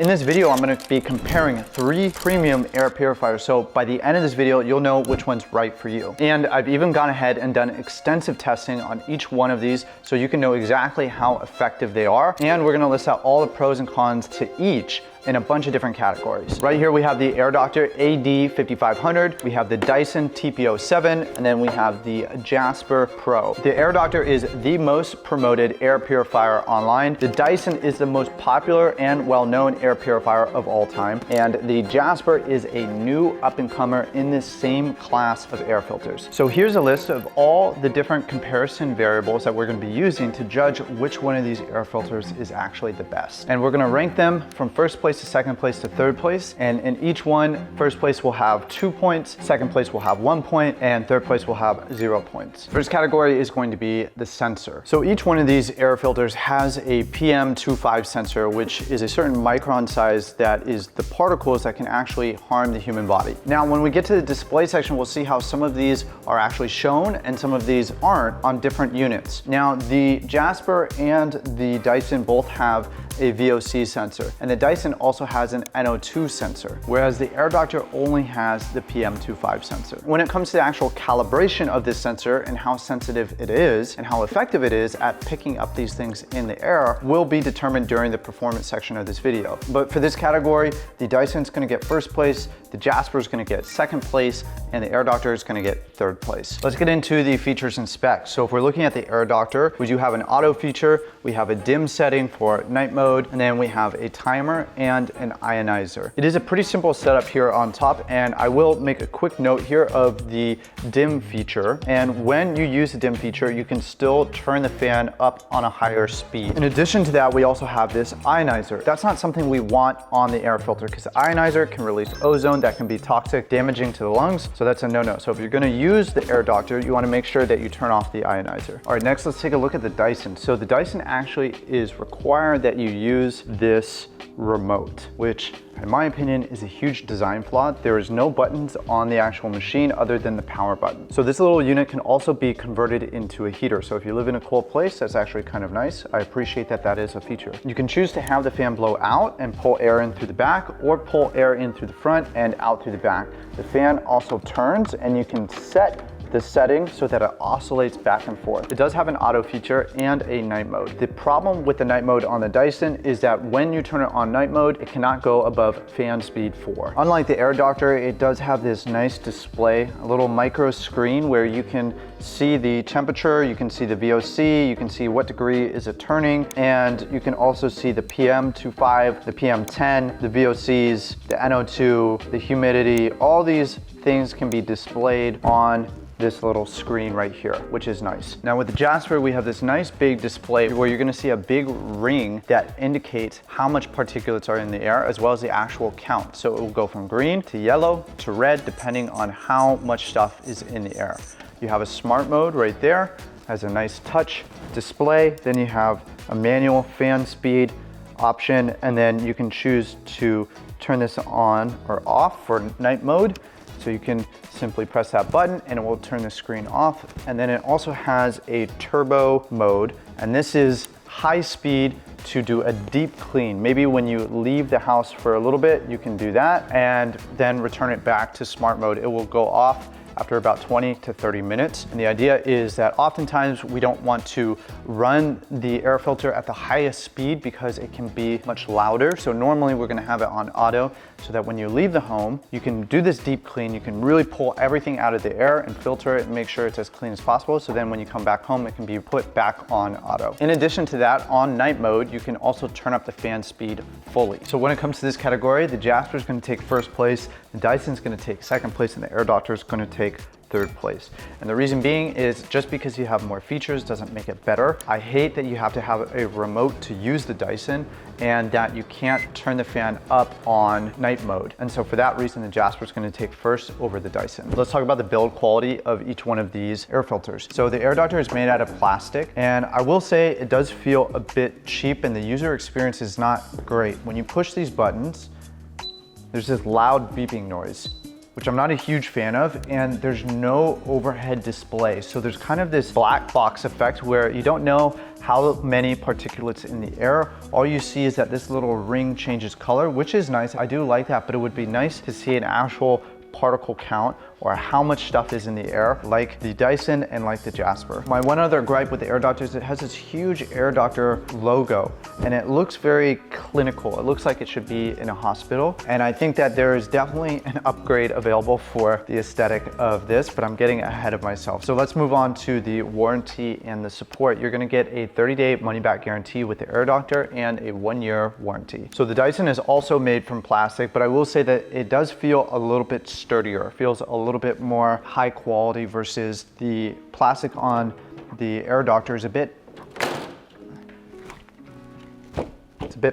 In this video, I'm gonna be comparing 3 premium air purifiers. So by the end of this video, you'll know which one's right for you. And I've even gone ahead and done extensive testing on each one of these so you can know exactly how effective they are. And we're gonna list out all the pros and cons to each in a bunch of different categories. Right here we have the Air Doctor AD5500, we have the Dyson TP07, and then we have the Jaspr Pro. The Air Doctor is the most promoted air purifier online. The Dyson is the most popular and well-known air purifier of all time. And the Jaspr is a new up-and-comer in this same class of air filters. So here's a list of all the different comparison variables that we're gonna be using to judge which one of these air filters is actually the best. And we're gonna rank them from first place to second place to third place, and in each one, first place will have 2 points, second place will have 1 point, and third place will have 0 points. First category is going to be the sensor. So each one of these air filters has a PM25 sensor, which is a certain micron size that is the particles that can actually harm the human body. Now, when we get to the display section, we'll see how some of these are actually shown and some of these aren't on different units. Now, the Jaspr and the Dyson both have a VOC sensor, and the Dyson also has an NO2 sensor, whereas the Air Doctor only has the PM25 sensor. When it comes to the actual calibration of this sensor and how sensitive it is and how effective it is at picking up these things in the air will be determined during the performance section of this video. But for this category, the Dyson's gonna get first place, the Jaspr is gonna get second place, and the Air Doctor is gonna get third place. Let's get into the features and specs. So if we're looking at the Air Doctor, we do have an auto feature, we have a dim setting for night mode, and then we have a timer and an ionizer. It is a pretty simple setup here on top, and I will make a quick note here of the dim feature. And when you use the dim feature, you can still turn the fan up on a higher speed. In addition to that, we also have this ionizer. That's not something we want on the air filter because the ionizer can release ozone that can be toxic, damaging to the lungs, so that's a no-no. So if you're gonna use the Air Doctor, you wanna make sure that you turn off the ionizer. All right, next let's take a look at the Dyson. So the Dyson actually is required that you use this remote, which in my opinion is a huge design flaw. There is no buttons on the actual machine other than the power button. So this little unit can also be converted into a heater. So if you live in a cold place, that's actually kind of nice. I appreciate that that is a feature. You can choose to have the fan blow out and pull air in through the back, or pull air in through the front and out through the back. The fan also turns, and you can set the setting so that it oscillates back and forth. It does have an auto feature and a night mode. The problem with the night mode on the Dyson is that when you turn it on night mode, it cannot go above fan speed 4. Unlike the Air Doctor, it does have this nice display, a little micro screen where you can see the temperature, you can see the VOC, you can see what degree is it turning, and you can also see the PM25, the PM10, the VOCs, the NO2, the humidity. All these things can be displayed on this little screen right here, which is nice. Now with the Jaspr, we have this nice big display where you're gonna see a big ring that indicates how much particulates are in the air, as well as the actual count. So it will go from green to yellow to red, depending on how much stuff is in the air. You have a smart mode right there, has a nice touch display. Then you have a manual fan speed option, and then you can choose to turn this on or off for night mode. So you can simply press that button and it will turn the screen off. And then it also has a turbo mode, and this is high speed to do a deep clean. Maybe when you leave the house for a little bit, you can do that and then return it back to smart mode. It will go off after about 20 to 30 minutes. And the idea is that oftentimes we don't want to run the air filter at the highest speed because it can be much louder. So normally we're gonna have it on auto so that when you leave the home, you can do this deep clean. You can really pull everything out of the air and filter it and make sure it's as clean as possible. So then when you come back home, it can be put back on auto. In addition to that, on night mode, you can also turn up the fan speed fully. So when it comes to this category, the Jaspr is gonna take first place, the Dyson's gonna take second place, and the Air Doctor is gonna take third place. And the reason being is just because you have more features doesn't make it better. I hate that you have to have a remote to use the Dyson and that you can't turn the fan up on night mode. And so for that reason, the Jaspr is going to take first over the Dyson. Let's talk about the build quality of each one of these air filters. So the Air Doctor is made out of plastic, and I will say it does feel a bit cheap and the user experience is not great. When you push these buttons, there's this loud beeping noise. which I'm not a huge fan of, and there's no overhead display. So there's kind of this black box effect where you don't know how many particulates in the air. All you see is that this little ring changes color, which is nice. I do like that, but it would be nice to see an actual particle count or how much stuff is in the air, like the Dyson and like the Jaspr. My one other gripe with the 𝐅_Dr is it has this huge 𝐅_Dr logo, and it looks very clinical. It looks like it should be in a hospital, and I think that there is definitely an upgrade available for the aesthetic of this, but I'm getting ahead of myself. So let's move on to the warranty and the support. You're gonna get a 30-day money-back guarantee with the 𝐅_Dr and a 1-year warranty. So the Dyson is also made from plastic, but I will say that it does feel a little bit sturdier. It feels a little bit more high quality versus the plastic on the 𝐅_Dr is a bit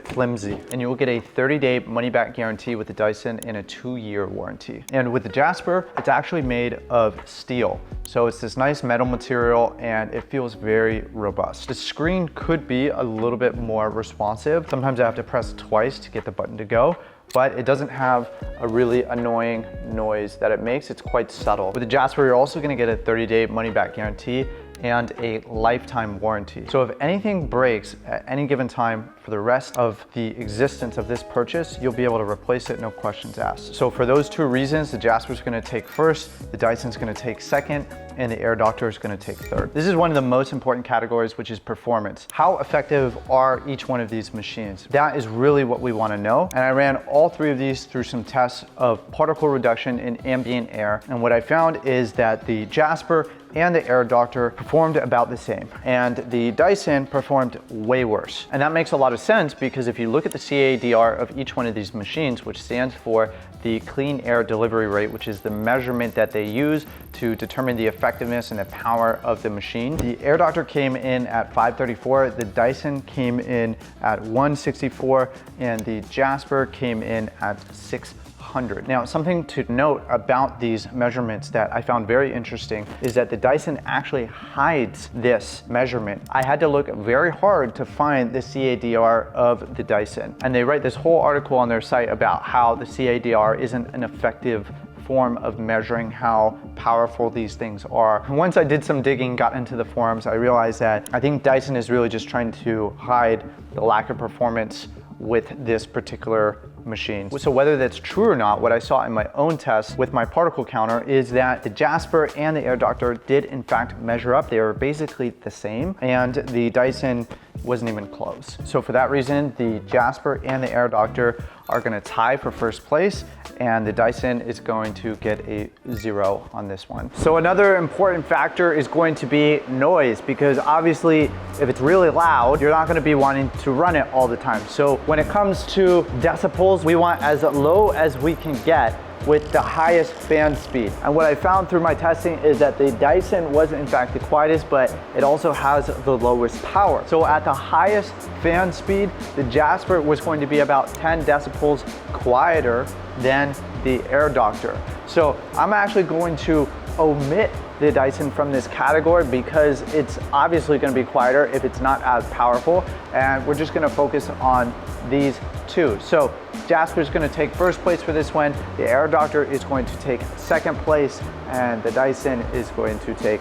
flimsy. And you will get a 30-day money-back guarantee with the Dyson and a 2-year warranty. And with the Jaspr, it's actually made of steel. So it's this nice metal material and it feels very robust. The screen could be a little bit more responsive. Sometimes I have to press twice to get the button to go, but it doesn't have a really annoying noise that it makes. It's quite subtle. With the Jaspr, you're also gonna get a 30-day money-back guarantee and a lifetime warranty. So if anything breaks at any given time for the rest of the existence of this purchase, you'll be able to replace it, no questions asked. So for those two reasons, the Jaspr is gonna take first, the Dyson's gonna take second, and the 𝐅_Dr is gonna take third. This is one of the most important categories, which is performance. How effective are each one of these machines? That is really what we wanna know. And I ran all three of these through some tests of particle reduction in ambient air. And what I found is that the Jaspr and the 𝐅_Dr performed about the same. And the Dyson performed way worse. And that makes a lot of sense because if you look at the CADR of each one of these machines, which stands for the clean air delivery rate, which is the measurement that they use to determine the effectiveness and the power of the machine. The 𝐅_Dr came in at 534, the Dyson came in at 164, and the Jaspr came in at 600. Now, something to note about these measurements that I found very interesting is that the Dyson actually hides this measurement. I had to look very hard to find the CADR of the Dyson. And they write this whole article on their site about how the CADR isn't an effective form of measuring how powerful these things are. And once I did some digging, got into the forums, I realized that I think Dyson is really just trying to hide the lack of performance with this particular machine. So whether that's true or not, what I saw in my own test with my particle counter is that the Jaspr and the 𝐅_Dr did in fact measure up. They were basically the same, and the Dyson wasn't even close. So for that reason, the Jaspr and the 𝐅_Dr are gonna tie for first place, and the Dyson is going to get a 0 on this one. So another important factor is going to be noise, because obviously if it's really loud, you're not gonna be wanting to run it all the time. So when it comes to decibels, we want as low as we can get with the highest fan speed. And what I found through my testing is that the Dyson was in fact the quietest, but it also has the lowest power. So at the highest fan speed, the Jaspr was going to be about 10 decibels quieter than the 𝐅_Dr. So I'm actually going to omit the Dyson from this category because it's obviously going to be quieter if it's not as powerful, and we're just going to focus on these two. So Jaspr is going to take first place for this one, the 𝐅_Dr is going to take second place, and the Dyson is going to take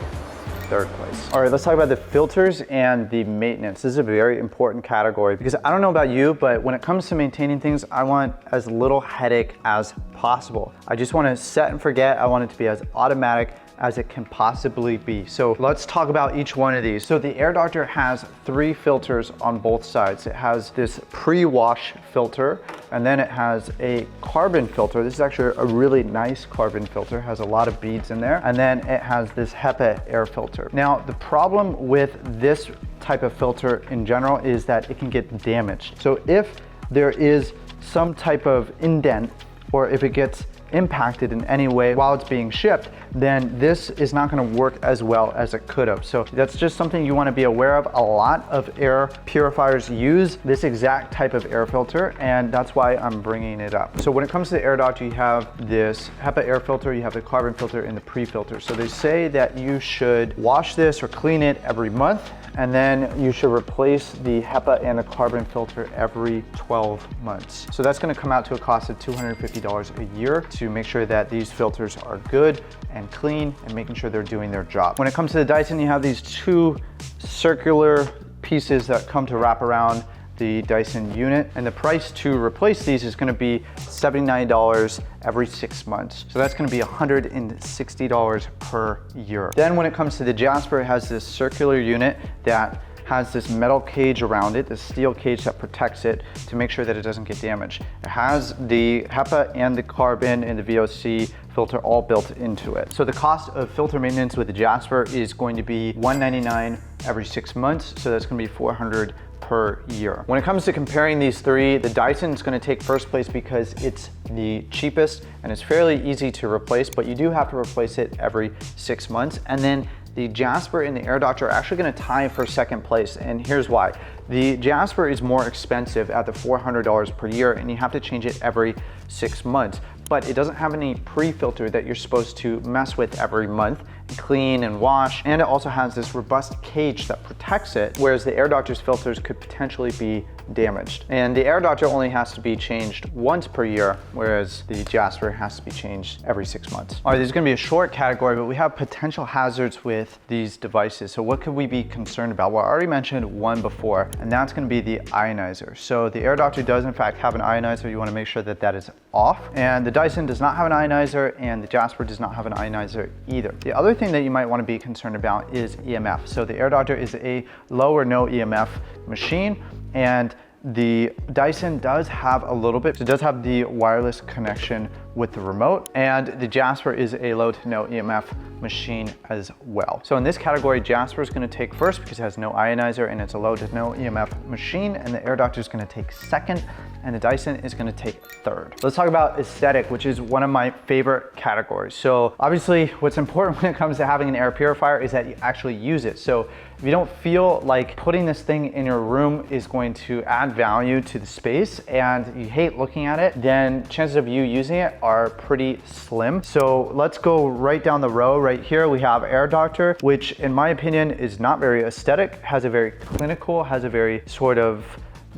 third place. All right, let's talk about the filters and the maintenance. This is a very important category because I don't know about you, but when it comes to maintaining things, I want as little headache as possible. I just want to set and forget. I want it to be as automatic as it can possibly be. So let's talk about each one of these. So the 𝐅_Dr has 3 filters on both sides. It has this pre-wash filter, and then it has a carbon filter. This is actually a really nice carbon filter, has a lot of beads in there. And then it has this HEPA air filter. Now, the problem with this type of filter in general is that it can get damaged. So if there is some type of indent, or if it gets impacted in any way while it's being shipped, then this is not going to work as well as it could have. So that's just something you want to be aware of. A lot of air purifiers use this exact type of air filter, and that's why I'm bringing it up. So when it comes to the 𝐅_Dr, you have this HEPA air filter, you have the carbon filter, and the pre-filter. So they say that you should wash this or clean it every month, And then you should replace the HEPA and the carbon filter every 12 months. So that's gonna come out to a cost of $250 a year to make sure that these filters are good and clean and making sure they're doing their job. When it comes to the Dyson, you have these two circular pieces that come to wrap around the Dyson unit, and the price to replace these is gonna be $79 every 6 months. So that's gonna be $160 per year. Then when it comes to the Jaspr, it has this circular unit that has this metal cage around it, this steel cage that protects it to make sure that it doesn't get damaged. It has the HEPA and the carbon and the VOC filter all built into it. So the cost of filter maintenance with the Jaspr is going to be $199 every 6 months. So that's gonna be $400 per year. When it comes to comparing these three, the Dyson is going to take first place because it's the cheapest and it's fairly easy to replace, but you do have to replace it every 6 months. And then the Jaspr and the Air Doctor are actually going to tie for second place, and here's why. The Jaspr is more expensive at the $400 per year, and you have to change it every 6 months. But it doesn't have any pre-filter that you're supposed to mess with every month, and clean and wash. And it also has this robust cage that protects it, whereas the Air Doctor's filters could potentially be damaged. And the Air Doctor only has to be changed once per year, whereas the Jaspr has to be changed every 6 months. All right, this is gonna be a short category, but we have potential hazards with these devices. So what could we be concerned about? Well, I already mentioned one before, and that's gonna be the ionizer. So the Air Doctor does in fact have an ionizer. You wanna make sure that that is off. And the Dyson does not have an ionizer, and the Jaspr does not have an ionizer either. The other thing that you might wanna be concerned about is EMF. So the Air Doctor is a low or no EMF machine, and the Dyson does have a little bit. It does have the wireless connection with the remote, and the Jaspr is a low to no EMF machine as well. So in this category, Jaspr is gonna take first because it has no ionizer and it's a low to no EMF machine, and the Air Doctor is gonna take second, and the Dyson is gonna take third. Let's talk about aesthetic, which is one of my favorite categories. So obviously what's important when it comes to having an air purifier is that you actually use it. So if you don't feel like putting this thing in your room is going to add value to the space and you hate looking at it, then chances of you using it are pretty slim. So let's go right down the row. Right here we have Air Doctor, which in my opinion is not very aesthetic, has a very clinical, has a very sort of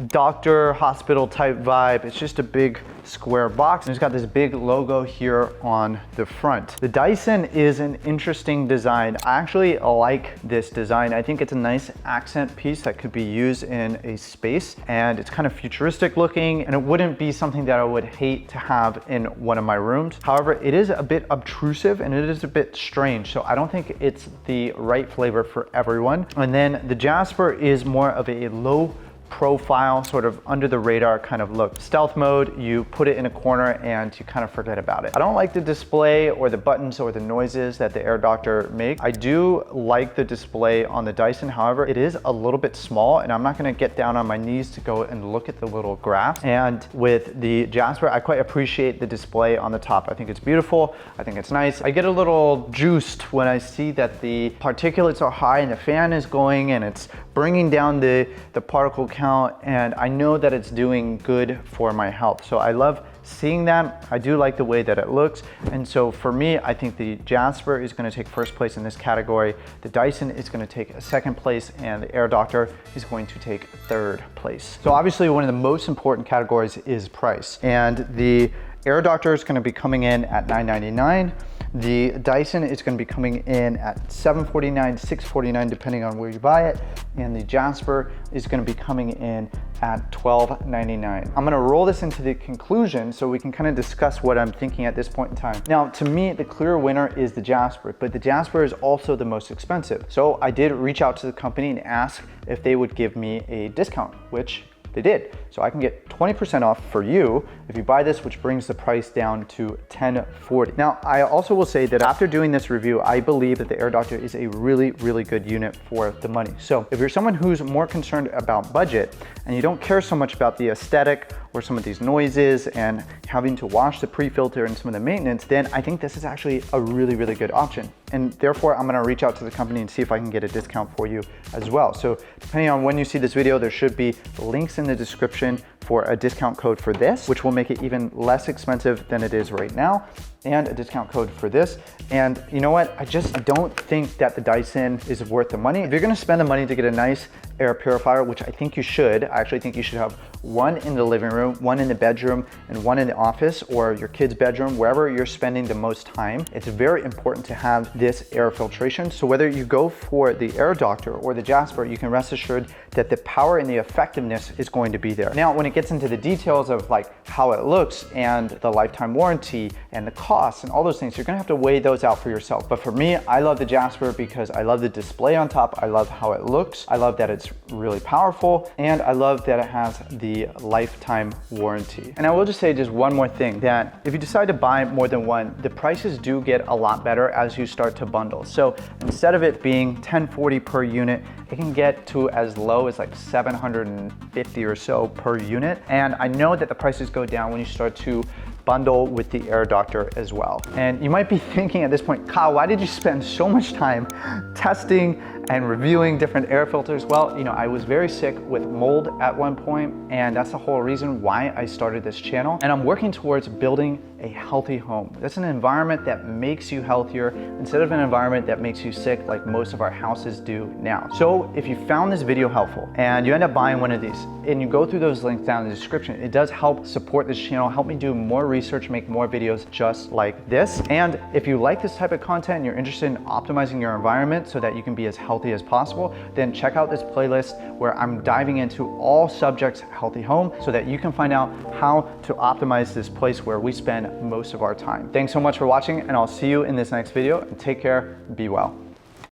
doctor hospital type vibe. It's just a big square box, and it's got this big logo here on the front. The Dyson is an interesting design. I actually like this design. I think it's a nice accent piece that could be used in a space, and it's kind of futuristic looking, and it wouldn't be something that I would hate to have in one of my rooms. However, it is a bit obtrusive and it is a bit strange, so I don't think it's the right flavor for everyone. And then the Jaspr is more of a low profile, sort of under the radar kind of look. Stealth mode, you put it in a corner and you kind of forget about it. I don't like the display or the buttons or the noises that the Air Doctor makes. I do like the display on the Dyson. However, it is a little bit small, and I'm not gonna get down on my knees to go and look at the little graph. And with the Jaspr, I quite appreciate the display on the top. I think it's beautiful. I think it's nice. I get a little juiced when I see that the particulates are high and the fan is going and it's bringing down the particle count, and I know that it's doing good for my health. So I love seeing that. I do like the way that it looks. And so for me, I think the Jaspr is gonna take first place in this category. The Dyson is gonna take a second place, and the Air Doctor is going to take third place. So obviously one of the most important categories is price. And the Air Doctor is gonna be coming in at $999. The Dyson is going to be coming in at $749, $649 depending on where you buy it, and the Jaspr is going to be coming in at $1299. I'm going to roll this into the conclusion so we can kind of discuss what I'm thinking at this point in time. Now, to me, the clear winner is the Jaspr, but the Jaspr is also the most expensive. So I did reach out to the company and ask if they would give me a discount, which they did. So I can get 20% off for you if you buy this, which brings the price down to $1040. Now, I also will say that after doing this review, I believe that the Air Doctor is a really, really good unit for the money. So if you're someone who's more concerned about budget and you don't care so much about the aesthetic or some of these noises and having to wash the pre-filter and some of the maintenance, then I think this is actually a really, really good option. And therefore, I'm gonna reach out to the company and see if I can get a discount for you as well. So depending on when you see this video, there should be links in the description for a discount code for this, which will make it even less expensive than it is right now, and a discount code for this. And you know what? I don't think that the Dyson is worth the money. If you're gonna spend the money to get a nice air purifier, which I think you should, I actually think you should have one in the living room, one in the bedroom, and one in the office or your kid's bedroom, wherever you're spending the most time. It's very important to have this air filtration. So whether you go for the Air Doctor or the Jaspr, you can rest assured that the power and the effectiveness is going to be there. Now, when it gets into the details of like how it looks and the lifetime warranty and the costs and all those things, you're gonna have to weigh those out for yourself. But for me, I love the Jaspr because I love the display on top. I love how it looks. I love that it's really powerful, and I love that it has the lifetime warranty. And I will just say just one more thing, that if you decide to buy more than one, the prices do get a lot better as you start to bundle. So instead of it being $10.40 per unit, it can get to as low as like $750 or so per unit. And I know that the prices go down when you start to bundle with the Air Doctor as well. And you might be thinking at this point, Kyle, why did you spend so much time testing and reviewing different air filters? Well, you know, I was very sick with mold at one point, and that's the whole reason why I started this channel. And I'm working towards building a healthy home. That's an environment that makes you healthier instead of an environment that makes you sick like most of our houses do now. So if you found this video helpful and you end up buying one of these and you go through those links down in the description, it does help support this channel, help me do more research, make more videos just like this. And if you like this type of content and you're interested in optimizing your environment so that you can be as healthy as possible, then check out this playlist where I'm diving into all subjects healthy home so that you can find out how to optimize this place where we spend most of our time. Thanks so much for watching, and I'll see you in this next video, and take care, be well.